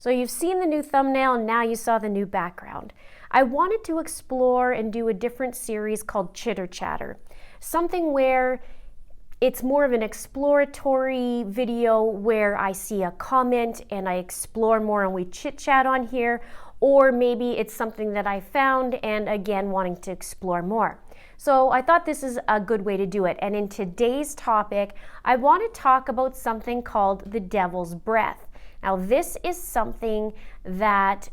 So you've seen the new thumbnail and now you saw the new background. I wanted to explore and do a different series called Chitter Chatter. Something where it's more of an exploratory video where I see a comment and I explore more and we chit chat on here, or maybe it's something that I found and again wanting to explore more. So I thought this is a good way to do it. And in today's topic, I want to talk about something called the devil's breath. Now this is something that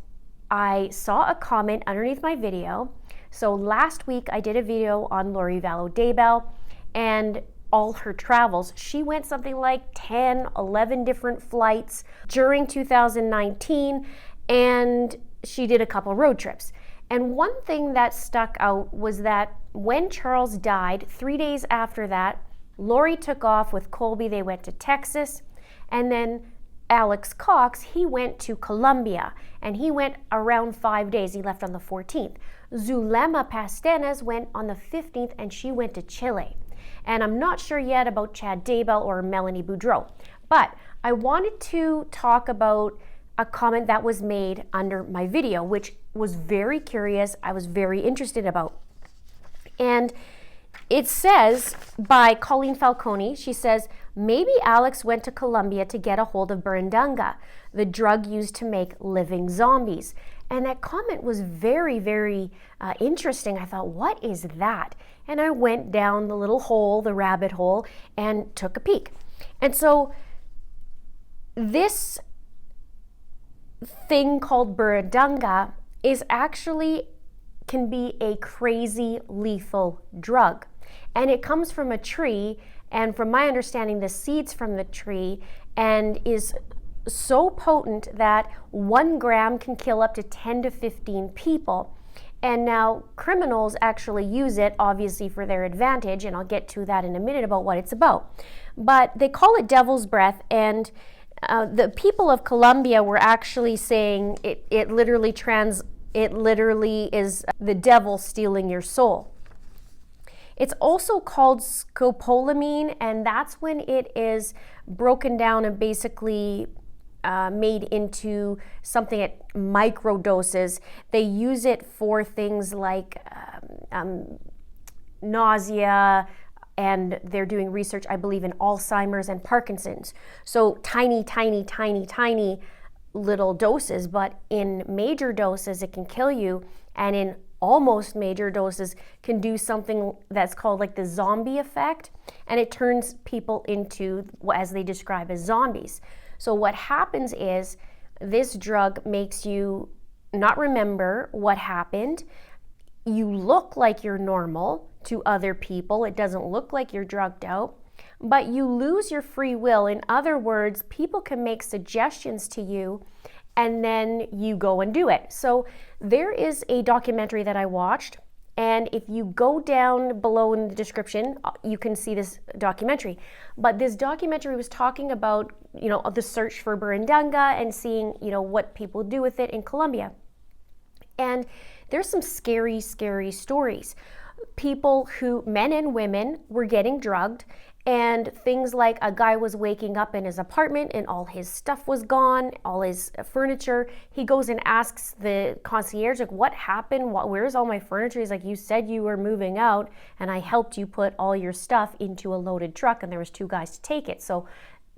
I saw a comment underneath my video. So last week I did a video on Lori Vallow Daybell and all her travels. She went something like 10, 11 different flights during 2019, and she did a couple road trips. And one thing that stuck out was that when Charles died, 3 days after that, Lori took off with Colby. They went to Texas, and then Alex Cox, he went to Colombia, and he went around 5 days. He left on the 14th. Zulema Pastenes went on the 15th, and she went to Chile. And I'm not sure yet about Chad Daybell or Melanie Boudreau, but I wanted to talk about a comment that was made under my video, which was very curious, I was very interested about. And it says by Colleen Falcone, she says, maybe Alex went to Colombia to get a hold of Burundanga, the drug used to make living zombies. And that comment was very, very interesting. I thought, what is that? And I went down the little hole, the rabbit hole, and took a peek. And so this thing called Burundanga is actually can be a crazy lethal drug. And it comes from a tree, and from my understanding, the seeds from the tree, and is so potent that 1 gram can kill up to 10 to 15 people. And now criminals actually use it, obviously, for their advantage, and I'll get to that in a minute about what it's about. But they call it devil's breath, and the people of Colombia were actually saying it literally is the devil stealing your soul. It's also called scopolamine, and that's when it is broken down and basically made into something at micro doses. They use it for things like nausea, and they're doing research, I believe, in Alzheimer's and Parkinson's. So tiny, tiny, tiny, tiny little doses, but in major doses it can kill you, and in almost major doses can do something that's called like the zombie effect, and it turns people into, as they describe, as zombies. So what happens is this drug makes you not remember what happened. You look like you're normal to other people. It doesn't look like you're drugged out, but you lose your free will. In other words, people can make suggestions to you and then you go and do it. So there is a documentary that I watched, and if you go down below in the description, you can see this documentary. But this documentary was talking about, the search for Burundanga and seeing, what people do with it in Colombia. And there's some scary, scary stories. People men and women, were getting drugged, and things like a guy was waking up in his apartment and all his stuff was gone, all his furniture. He goes and asks the concierge, like, what happened? Where's all my furniture? He's like, you said you were moving out and I helped you put all your stuff into a loaded truck, and there was 2 guys to take it. So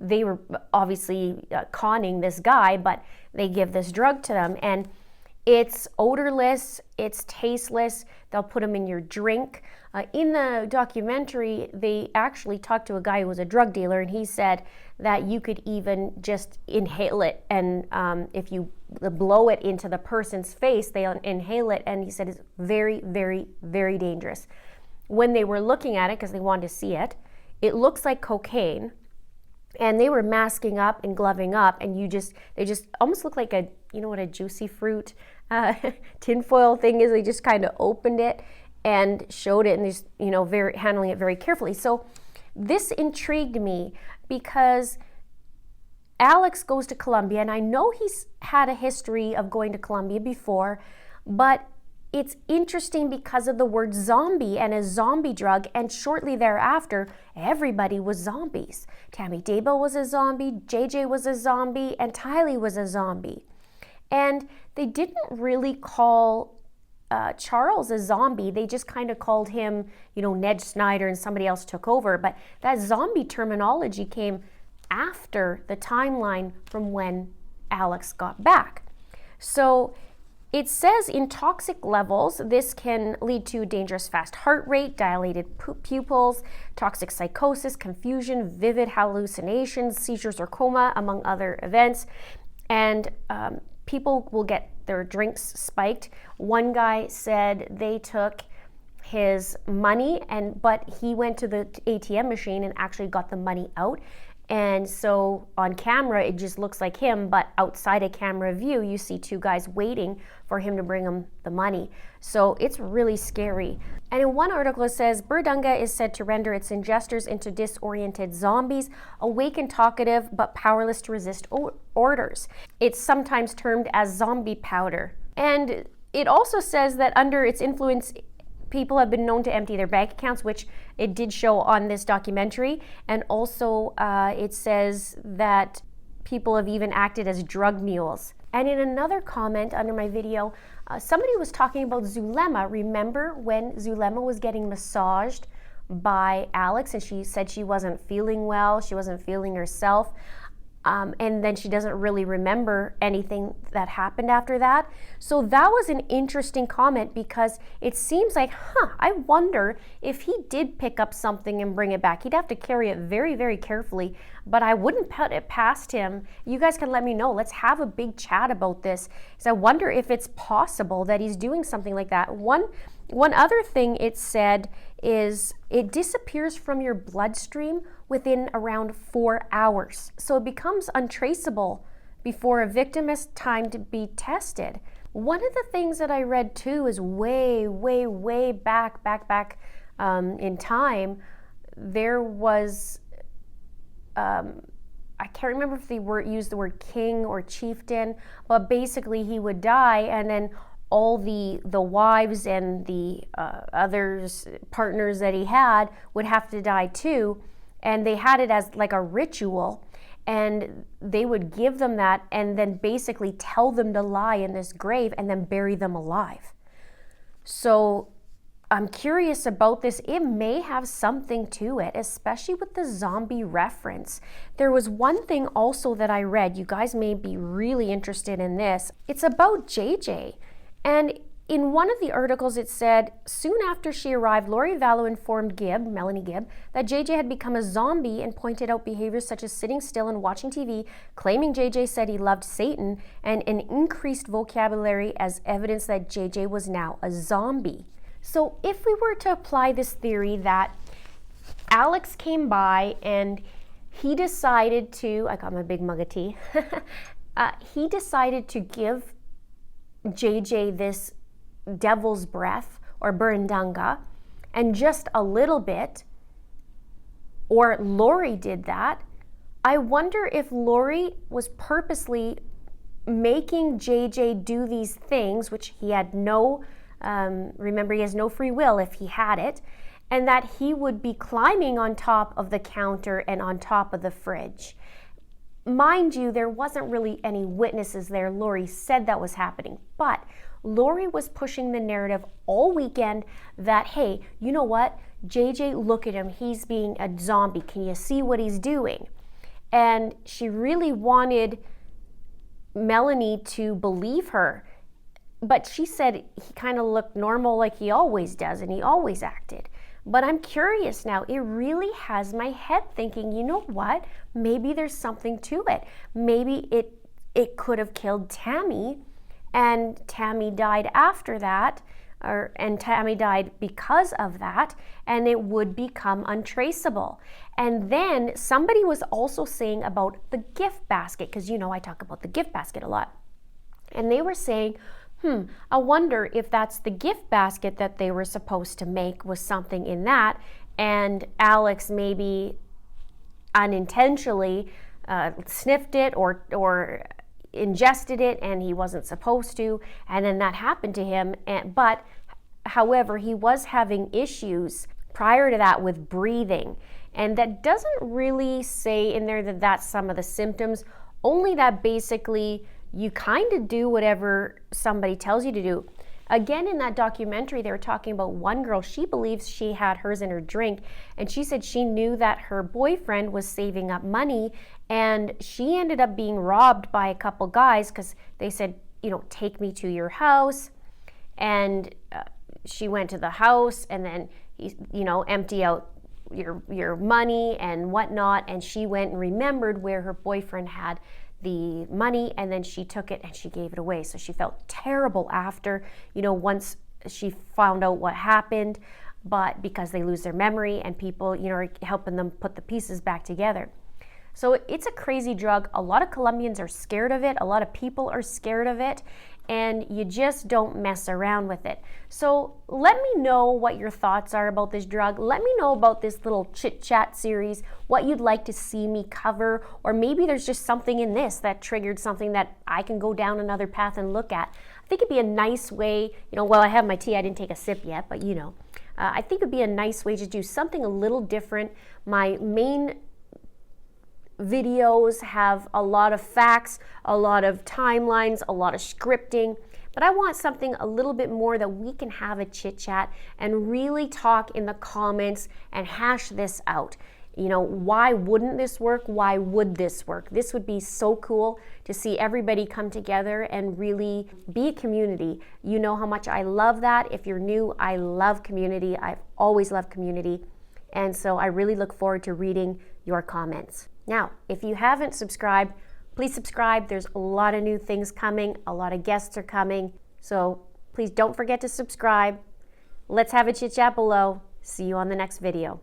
they were obviously conning this guy, but they give this drug to them, and it's odorless, it's tasteless. They'll put them in your drink. In the documentary, they actually talked to a guy who was a drug dealer, and he said that you could even just inhale it, and if you blow it into the person's face, they inhale it, and he said it's very, very, very dangerous. When they were looking at it, because they wanted to see it, it looks like cocaine, and they were masking up and gloving up, and they just almost look like what a juicy fruit tinfoil thing is. They just kind of opened it and showed it, and just handling it very carefully. So this intrigued me because Alex goes to Colombia, and I know he's had a history of going to Colombia before, but it's interesting because of the word zombie and a zombie drug, and shortly thereafter, everybody was zombies. Tammy Daybell was a zombie, JJ was a zombie, and Tylee was a zombie. And they didn't really call Charles a zombie. They just kind of called him, Ned Snyder, and somebody else took over. But that zombie terminology came after the timeline from when Alex got back. So it says in toxic levels, this can lead to dangerous fast heart rate, dilated pupils, toxic psychosis, confusion, vivid hallucinations, seizures or coma, among other events. And people will get their drinks spiked. One guy said they took his money, but he went to the ATM machine and actually got the money out. And so on camera, it just looks like him, but outside a camera view, you see two guys waiting for him to bring him the money. So it's really scary. And in one article, it says, Burundanga is said to render its ingestors into disoriented zombies, awake and talkative, but powerless to resist orders. It's sometimes termed as zombie powder. And it also says that under its influence, people have been known to empty their bank accounts, which it did show on this documentary. And also it says that people have even acted as drug mules. And in another comment under my video, somebody was talking about Zulema. Remember when Zulema was getting massaged by Alex and she said she wasn't feeling well, she wasn't feeling herself. And then she doesn't really remember anything that happened after that. So that was an interesting comment because it seems like, I wonder if he did pick up something and bring it back. He'd have to carry it very, very carefully, but I wouldn't put it past him. You guys can let me know. Let's have a big chat about this. Because I wonder if it's possible that he's doing something like that. One other thing it said is it disappears from your bloodstream within around 4 hours. So it becomes untraceable before a victim has time to be tested. One of the things that I read too is way, way, way back in time, there was, I can't remember if they used the word king or chieftain, but basically he would die and then all the wives and the others partners that he had would have to die too, and they had it as like a ritual, and they would give them that and then basically tell them to lie in this grave and then bury them alive. So I'm curious about this. It may have something to it, especially with the zombie reference. There was one thing also that I read. You guys may be really interested in this. It's about JJ. And in one of the articles, it said, soon after she arrived, Lori Vallow informed Melanie Gibb, that JJ had become a zombie and pointed out behaviors such as sitting still and watching TV, claiming JJ said he loved Satan, and an increased vocabulary as evidence that JJ was now a zombie. So if we were to apply this theory that Alex came by and he decided to, I got my big mug of tea, he decided to give JJ this devil's breath or Burundanga, and just a little bit, or Lori did that, I wonder if Lori was purposely making JJ do these things, which he had no, remember he has no free will if he had it, and that he would be climbing on top of the counter and on top of the fridge. Mind you, there wasn't really any witnesses there. Lori said that was happening, but Lori was pushing the narrative all weekend that, hey, you know what? JJ, look at him. He's being a zombie. Can you see what he's doing? And she really wanted Melanie to believe her. But she said he kind of looked normal like he always does, and he always acted. But I'm curious now. It really has my head thinking, you know what? Maybe there's something to it. Maybe it could have killed Tammy, and Tammy died after that, and Tammy died because of that, and it would become untraceable. And then somebody was also saying about the gift basket, because you know I talk about the gift basket a lot. And they were saying, I wonder if that's the gift basket that they were supposed to make was something in that, and Alex maybe unintentionally sniffed it or ingested it and he wasn't supposed to, and then that happened to him. But however, he was having issues prior to that with breathing, and that doesn't really say in there that that's some of the symptoms, only that basically you kind of do whatever somebody tells you to do. Again, in that documentary, they were talking about one girl. She believes she had hers in her drink, and she said she knew that her boyfriend was saving up money, and she ended up being robbed by a couple guys because they said, take me to your house. And she went to the house, and then empty out your money and whatnot. And she went and remembered where her boyfriend had the money, and then she took it and she gave it away. So she felt terrible after, once she found out what happened, but because they lose their memory and people, are helping them put the pieces back together. So it's a crazy drug. A lot of Colombians are scared of it. A lot of people are scared of it, and you just don't mess around with it. So let me know what your thoughts are about this drug. Let me know about this little chit chat series, what you'd like to see me cover, or maybe there's just something in this that triggered something that I can go down another path and look at. I think it'd be a nice way, I have my tea, I didn't take a sip yet, but I think it'd be a nice way to do something a little different. My main videos have a lot of facts, a lot of timelines, a lot of scripting, but I want something a little bit more that we can have a chit chat and really talk in the comments and hash this out. Why wouldn't this work? Why would this work? This would be so cool to see everybody come together and really be a community. You know how much I love that. If you're new, I love community. I've always loved community. And so I really look forward to reading your comments. Now, if you haven't subscribed, please subscribe. There's a lot of new things coming. A lot of guests are coming. So please don't forget to subscribe. Let's have a chit chat below. See you on the next video.